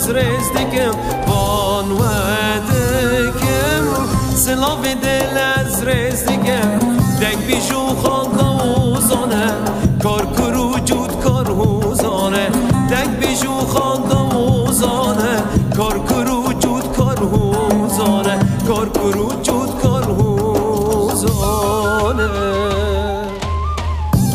از رزدگم وان ودکم سلاف دل از رزدگم دنگ بیشو خاندوزانه کار کرو جود کار هوزانه دنگ بیشو خاندوزانه کار کرو جود کار هوزانه کار کرو جود کار هوزانه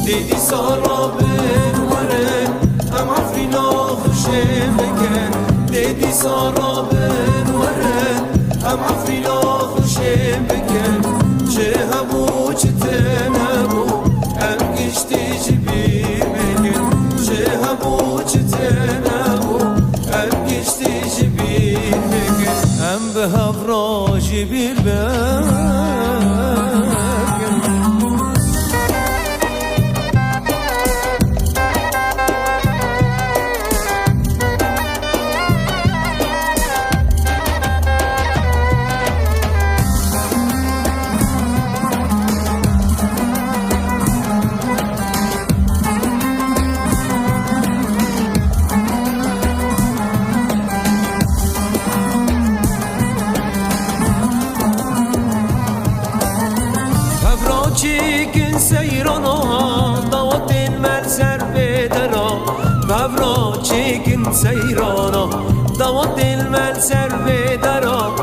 دیدی سارا بروره هم افرینا خوشه بکن دیدی سارا بروره هم افرینا خوشه بکن چه همو چه تنمو هم گشتی جبیر بکن چه همو چه تنمو هم گشتی جبیر بکن هم به هفرا جبیر بکن چیکن سیرانا داوت المر سر بدرا ببرا چیکن سیرانا داوت المر سر بدرا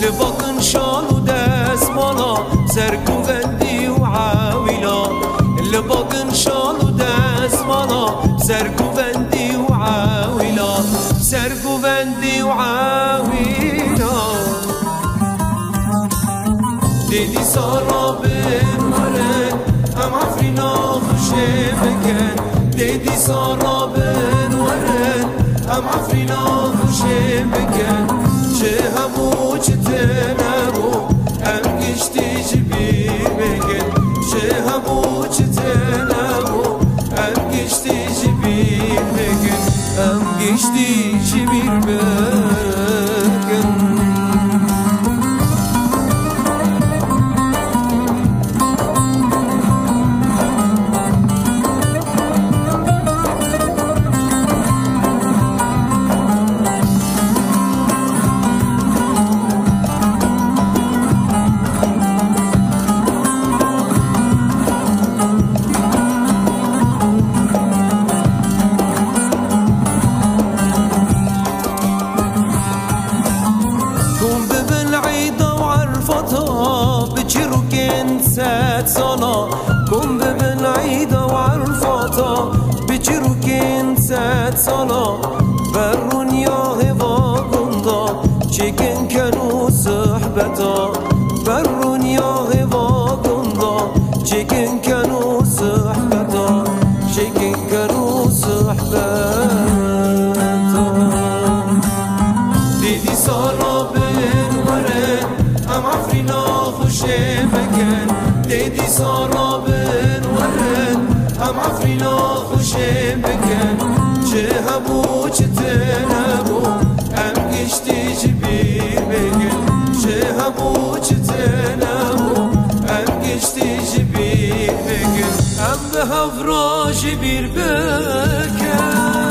لباقن شالو دست مالا سرگوندی و عاویلا لباقن شالو دست مالا سرگوندی و عاویلا سرگوندی و عاویلا دیدی سارا بنوره هم افرینا خوشه بکن دیدی سارا بنوره هم افرینا خوشه بکن چه همو چه تنمو هم گشتی جبیر بکن چه همو چه تنمو هم گشتی جبیر بکن هم گشتی جبیر بکن سالا کن ببین عیدا و عرفاتا بچرو کن 100 سالا برون یا هوا گندا چکن کنو صحبتا برون یا هوا گندا چکن کنو صحبتا چکن کنو صحبتا دیدی سالا بنوره هم افرینا خوشه بکن دیدی سارا بنوره هم افرینا خوشه بکن چه همو چه تنمو هم گشتی جبیر بکن چه همو چه تنمو هم گشتی جبیر بکن هم به هفرا جبیر بکن